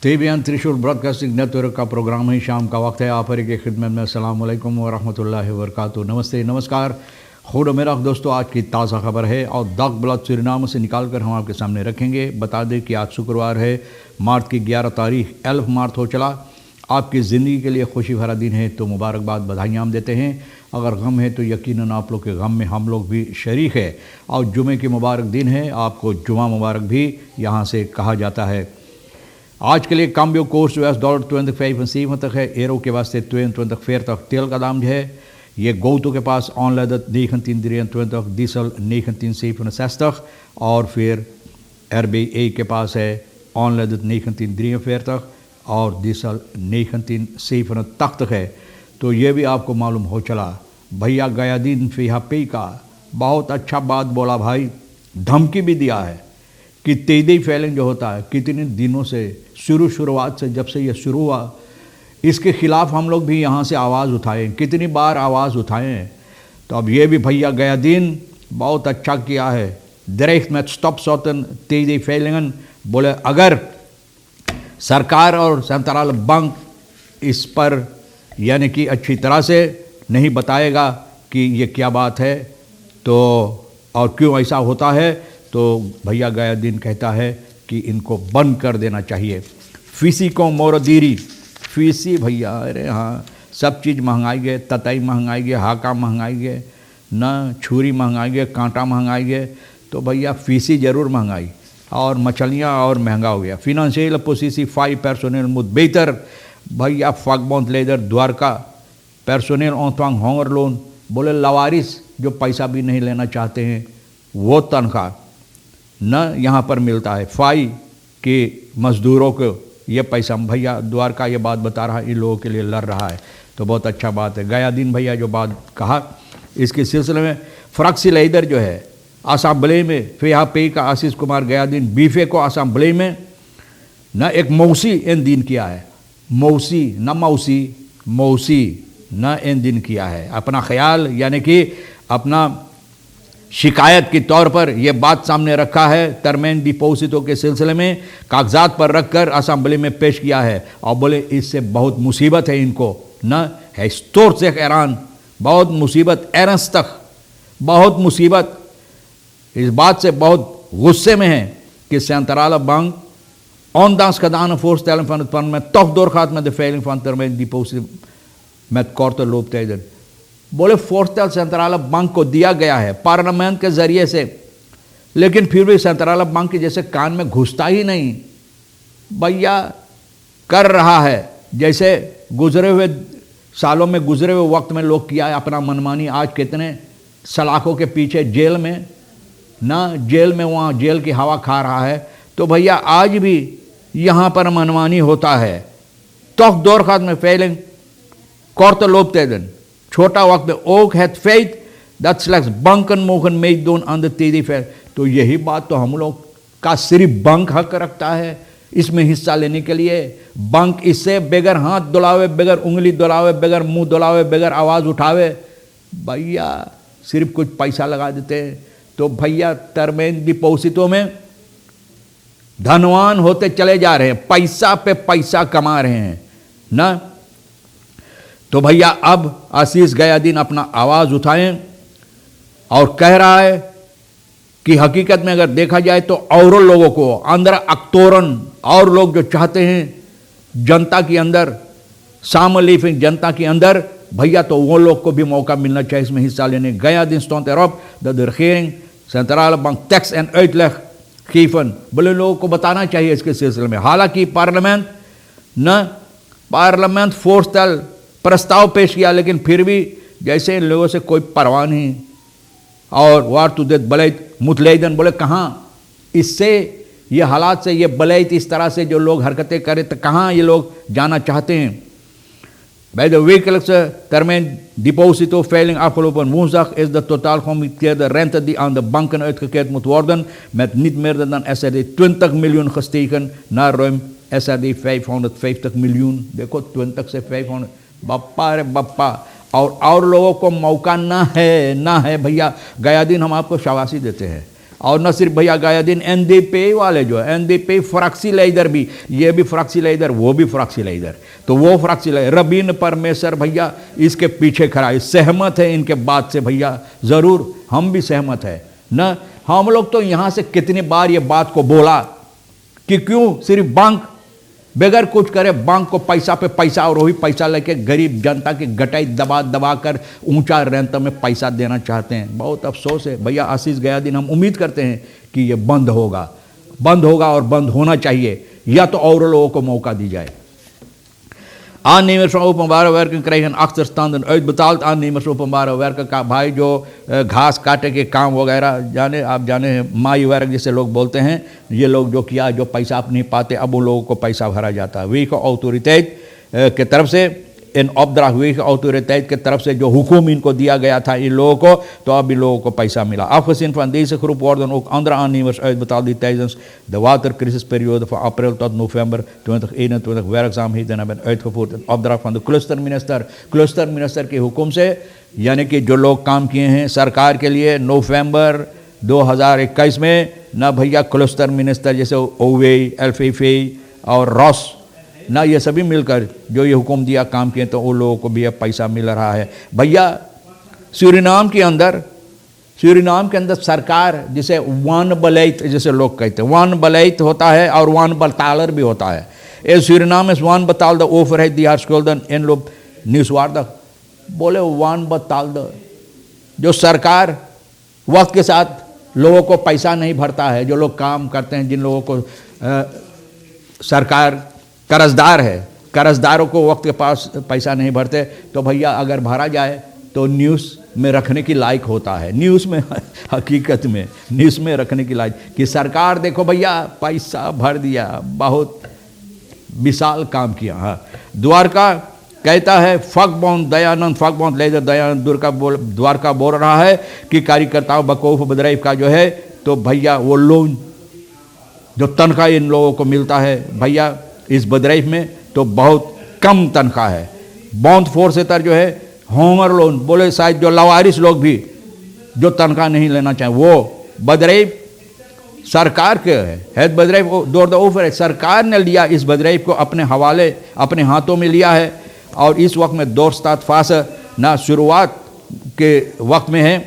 TBN त्रिशूल broadcasting network का programme है। शाम का वक्त है। आप हर की खिदमत में अस्सलाम वालेकुम व रहमतुल्लाहि व बरकातुहू। नमस्ते, नमस्कार। खुद मेरा दोस्तों, आज की ताज़ा खबर है और दाग ब्लॉक सूरीनाम से निकाल कर हम आपके सामने रखेंगे। बता दें कि आज शुक्रवार है, मार्च की 11 तारीख, 11 मार्च हो चला। आपकी ज़िंदगी के लिए खुशी भरा दिन है तो मुबारकबाद, बधाइयाँ हम देते हैं। अगर गम है तो यकीनन आप लोग के गम में हम लोग भी शरीक है। और जुमे की मुबारक दिन है, आपको जुमा मुबारक भी यहाँ से कहा जाता है। आज के लिए काम्बियो कोर्स $25 तक है। एरो के वास्ते 22 तेल का दाम जो है ये गोतो के पास ऑनलाइन 19 डीजल 19 और फिर RBA के पास है ऑनलाइन 19 और डीजल 19 तक है। तो ये भी आपको मालूम हो चला। भैया गया दिन फिहा पे का बहुत अच्छा बात बोला भाई, धमकी भी दिया है कि तेदी फैलिंग जो होता है कितने दिनों से शुरुआत से जब से ये शुरू हुआ इसके ख़िलाफ़ हम लोग भी यहाँ से आवाज़ उठाए, कितनी बार आवाज़ उठाए हैं। तो अब ये भी भैया गया दिन बहुत अच्छा किया है। डायरेक्ट में स्टॉप सोतन तेदी फैलिंगन बोले अगर सरकार और सेंट्रल बैंक इस पर यानी कि अच्छी तरह से नहीं बताएगा कि ये क्या बात है तो और क्यों ऐसा होता है, तो भैया गया दिन कहता है कि इनको बंद कर देना चाहिए। फीसी को मोरदीरी फीसी भैया, अरे हाँ, सब चीज़ महंगाई गए, ततई महंगाई गए, हाका महंगाई गए, न छुरी महंगाई गए, कांटा महंगाई गए, तो भैया फीसी ज़रूर महंगाई और मछलियाँ और महंगा हो गया। फिनेंशियल पोसिसी 5 पर्सोनेल मुद बेहतर भैया फगबोंत लेदर द्वारका पर्सोनेल ओंतवांग होंगर लोन बोले लवारिस जो पैसा भी नहीं लेना चाहते हैं वो तनख्वाह न यहाँ पर मिलता है। फाई के मज़दूरों को ये पैसा भैया द्वारका ये बात बता रहा है, इन लोगों के लिए लड़ रहा है, तो बहुत अच्छा बात है। गया दिन भैया जो बात कहा इसके सिलसिले में फ़रक्सी लेदर जो है असेंबली में फिहा पे का आशीष कुमार गया दिन बीफे को असेंबली में न एक मौसी इन दिन किया है, मौसी न इन दिन किया है। अपना ख्याल यानी कि अपना शिकायत के तौर पर यह बात सामने रखा है। टर्मेन डिपोजिटों के सिलसिले में कागजात पर रखकर असेंबली में पेश किया है और बोले इससे बहुत मुसीबत है इनको न है स्टोर से हैरान, बहुत मुसीबत एरस तक बहुत मुसीबत। इस बात से बहुत गुस्से में है कि central bank ondanks gedane voorstellen van het parlement toch doorgaat met de veiling van termijndeposito met korte looptijden। बोले फोर्स्टल सेंट्रल बैंक को दिया गया है पार्लियामेंट के ज़रिए से, लेकिन फिर भी सेंट्रल बैंक के जैसे कान में घुसता ही नहीं। भैया कर रहा है जैसे गुजरे हुए सालों में गुजरे हुए वक्त में लोग किया है अपना मनमानी। आज कितने सलाखों के पीछे जेल में ना जेल में वहाँ जेल की हवा खा रहा है। तो भैया आज भी यहाँ पर मनमानी होता है। तो दौर खात में फैलिंग korte looptijden, छोटा वक्त में ook het feit dat slechts banken mogen meedoen aan de TD-fair। तो यही बात तो हम लोग का सिर्फ बैंक हक रखता है इसमें हिस्सा लेने के लिए। बैंक इससे बगैर हाथ दुलावे, बगैर उंगली दुलावे, बगैर मुंह दुलावे, बगैर आवाज़ उठावे भैया सिर्फ कुछ पैसा लगा देते हैं। तो भैया टर्मेन डिपोजिटों में धनवान होते चले जा रहे हैं, पैसा पे पैसा कमा रहे हैं ना। तो भैया अब आशीष गया दिन अपना आवाज़ उठाएं और कह रहा है कि हकीकत में अगर देखा जाए तो और लोगों को अंदर अक्तोरन और लोग जो चाहते हैं जनता के अंदर सामलीफिंग जनता के अंदर भैया तो वो लोग को भी मौका मिलना चाहिए इसमें हिस्सा लेने। गया दिन stond erop dat de regering centrale bank tekst en uitleg geven। बोले लोगों को बताना चाहिए इसके सिलसिले में। हालांकि पार्लियामेंट फोर्स्टल प्रस्ताव पेश किया, लेकिन फिर भी जैसे इन लोगों से कोई परवाह नहीं। और वार टू देत बलैत मुतलैदन बोले कहाँ इससे ये हालात से ये बलैत इस तरह से जो लोग हरकतें करें तो कहाँ ये लोग जाना चाहते हैं। Bij de wekelijkse termijn deposito veiling afgelopen woensdag is de totaal geomiteerde rente die aan de banken uitgekeerd moet worden met niet meer dan SRD 20 miljoen gestegen naar ruim SRD 550 miljoen। देखो 20 से 500 बप्पा रे बप्पा। और लोगों को मौका ना है भैया। गया दिन हम आपको शाबाशी देते हैं और न सिर्फ भैया गयादीन एनडीपी वाले जो है एनडीपी फ्रैक्सी लेदर भी, ये भी फ्रैक्सी लेदर वो भी फ्रैक्सी लेदर, तो वो फ्रैक्सी लेदर रबीन परमेश्वर भैया इसके पीछे खड़ा है, सहमत है इनके बात से भैया, ज़रूर हम भी सहमत है न। हम लोग तो यहाँ से कितनी बार ये बात को बोला कि क्यों सिर्फ बैंक बगैर कुछ करे, बैंक को पैसा पे पैसा और वही पैसा लेके गरीब जनता की गटाई दबा दबा कर ऊंचा रेंट में पैसा देना चाहते हैं। बहुत अफसोस है भैया, आशीष गयादीन हम उम्मीद करते हैं कि ये बंद होगा और बंद होना चाहिए, या तो और लोगों को मौका दी जाए। Aannemers van openbare werken krijgen achterstanden uitbetaald। aannemers openbare werken का भाई जो घास काटे के काम वगैरह जाने आप जाने माई वर्ग जिसे लोग बोलते हैं, ये लोग जो किया जो पैसा आप नहीं पाते, अब उन लोगों को पैसा भरा जाता है। वेक ऑथोरिटेट के तरफ से इन opdracht वेक ऑथोरिटेट के तरफ से जो हुकुम इनको दिया गया था इन लोगों को, तो अब इन लोगों को पैसा मिला। Afgezien van deze groep worden ook andere aannemers uitbetaald die tijdens de watercrisisperiode van april tot november 2021 werkzaamheden hebben uitgevoerd in opdracht van de clusterminister। clusterminister के हुकुम से, यानी कि जो लोग काम किए हैं सरकार के लिए नवंबर 2021 में, ना भैया क्लस्टर मिनिस्टर जैसे ओवे एल्फेफे और रॉस ना, ये सभी मिलकर जो ये हुक्म दिया काम किए, तो उन लोगों को भी अब पैसा मिल रहा है। भैया सूरीनाम के अंदर सरकार जिसे वन बलैत जैसे लोग कहते हैं, वन बलैत होता है और वन बटालर भी होता है। ये सूरीनाम इस वन बटाल द ओफर है दिहार स्कूल्दन इन लोग न्यूज़वार्ड बोले वन बटाल द, जो सरकार वक्त के साथ लोगों को पैसा नहीं भरता है, जो लोग काम करते हैं, जिन लोगों को सरकार कर्जदार है, कर्जदारों को वक्त के पास पैसा नहीं भरते, तो भैया अगर भरा जाए तो न्यूज़ में रखने की लायक होता है। न्यूज़ में हकीकत में न्यूज़ में रखने की लायक कि सरकार देखो भैया पैसा भर दिया, बहुत विशाल काम किया। हाँ, द्वारका कहता है फकबौन दयानंद फकबौन लेदर दयानंद द्वारका बोल रहा है कि कार्यकर्ताओं बकौफ बदरैफ का जो है, तो भैया वो लोन जो तनख्वाह इन लोगों को मिलता है भैया इस बदरैफ में, तो बहुत कम तनख्वाह है। बॉन्ड फोर्स तर जो है होमर लोन बोले, शायद जो लवारिस लोग भी जो तनख्वाह नहीं लेना चाहें, वो बदरैफ सरकार के है, बदरैफ दौर द ओफर है, सरकार ने लिया इस बदरैफ को अपने हवाले अपने हाथों में लिया है। और इस वक्त में दोस्तात फास ना शुरुआत के वक्त में है,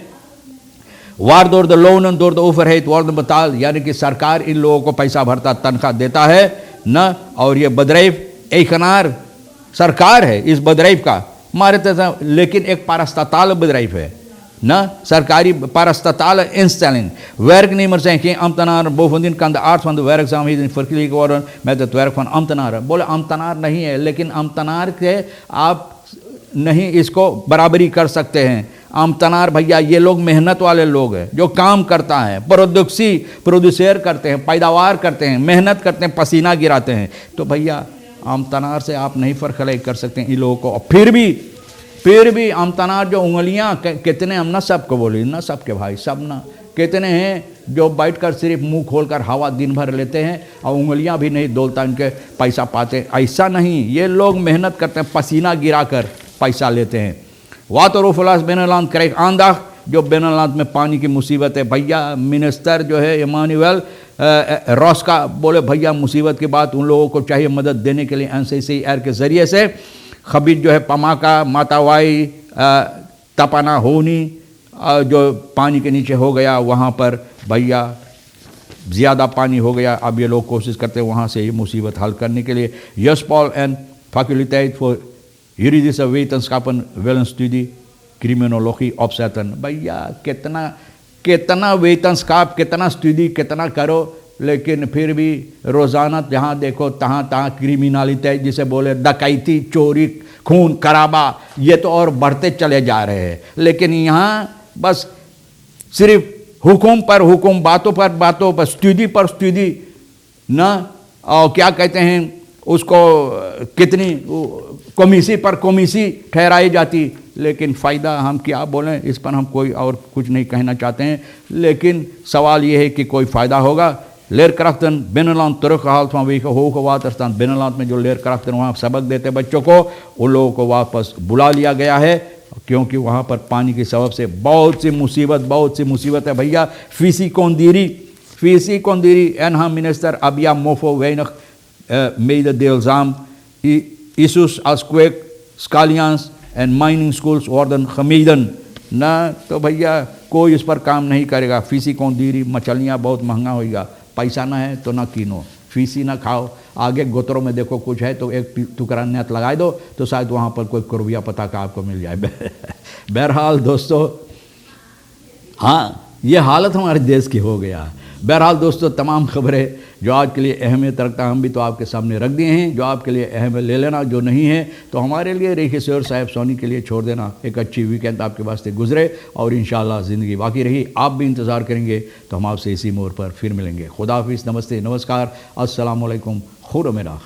वार दौर द लोन दौर द ओफर है वार द बताल, यानी कि सरकार इन लोगों को पैसा भरता तनख्वाह देता है न। और ये बदरैफ एकनार सरकार है इस बदरैफ का मारे तो, लेकिन एक पारस्ताताल बदरैफ है न, सरकारी पारस्ताताल instelling werknemers zijn geen ambtenaren, bovendien kan de aard van de werkzaamheden vergeleken worden met het werk van ambtenaren। बोले ambtenaar नहीं है, लेकिन ambtenaar के आप नहीं इसको बराबरी कर सकते हैं। ambtenaar भैया ये लोग मेहनत वाले लोग हैं, जो काम करता है, प्रोड्यूसर करते हैं, पैदावार करते हैं, मेहनत करते हैं, पसीना गिराते हैं, तो भैया ambtenaar से आप नहीं फर्क कर सकते हैं इन लोगों को। फिर भी ambtenaar जो उंगलियां कितने, हम ना सबको बोली ना सबके भाई, सब ना कितने हैं जो बैठकर सिर्फ मुंह खोलकर हवा दिन भर लेते हैं और उंगलियां भी नहीं डोलता इनके पैसा पाते, ऐसा नहीं, ये लोग मेहनत करते हैं, पसीना गिराकर पैसा लेते हैं। वातरोफलास बेनलांद करेक आंदा, जो बेनलांद में पानी की मुसीबत है भैया, मिनिस्टर जो है इमानुएल रॉस का बोले भैया मुसीबत के बाद उन लोगों को चाहिए मदद देने के लिए NCCR के ज़रिए से। खबीर जो है पमाका मातावाई तपाना होनी जो पानी के नीचे हो गया, वहाँ पर भैया ज़्यादा पानी हो गया, अब ये लोग कोशिश करते हैं वहाँ से ये मुसीबत हल करने के लिए। Juspol en faculteit voor juridische wetenschappen willen studie criminologie opzetten। भैया कितना वेतनस्काप, कितना स्टडी, कितना करो, लेकिन फिर भी रोज़ाना जहाँ देखो तहाँ क्रिमिनलिटी जिसे बोले डकैती, चोरी, खून खराबा, ये तो और बढ़ते चले जा रहे हैं। लेकिन यहाँ बस सिर्फ हुकुम पर हुकुम, बातों पर स्टडी पर स्टडी न, और क्या कहते हैं उसको, कितनी कमीसी पर कमीसी ठहराई जाती, लेकिन फ़ायदा हम क्या बोलें, इस पर हम कोई और कुछ नहीं कहना चाहते हैं। लेकिन सवाल ये है कि कोई फ़ायदा होगा। लेरक्राफ्टन बिनलैंड teruggehaald vanwege hoge waterstand। बिनलैंड में जो लेरक्राफ्टन वहाँ सबक देते बच्चों को, उन लोगों को वापस बुला लिया गया है क्योंकि वहाँ पर पानी के सबब से बहुत सी मुसीबत है भैया। Visi kondiri enha minister abia mofo weinig mede deelzaam. Issues als kweek, scallions en mining schools worden gemeden. ना तो भैया कोई इस पर काम नहीं करेगा। फीसी कौंदीरी मछलियाँ बहुत महंगा होगा, पैसा ना है तो ना कीनो, फीसी ना खाओ। आगे गोतरों में देखो कुछ है तो एक टुकड़ा नेट लगाए दो तो शायद वहाँ पर कोई कुरबिया पता का आपको मिल जाए। बहरहाल दोस्तों, हाँ ये हालत हमारे देश की हो गया। बहरहाल दोस्तों, तमाम खबरें जो आज के लिए अहमियत रखता है हम भी तो आपके सामने रख दिए हैं। जो आपके लिए अहम है ले लेना, जो नहीं है तो हमारे लिए रेखिसर साहब सोनी के लिए छोड़ देना। एक अच्छी वीकेंड आपके वास्ते गुजरे और इंशाल्लाह ज़िंदगी बाकी रही। आप भी इंतज़ार करेंगे तो हम आपसे इसी मोड़ पर फिर मिलेंगे। खुदा हाफिज़, नमस्ते, नमस्कार, अस्सलाम वालेकुम, खुदा मेरा।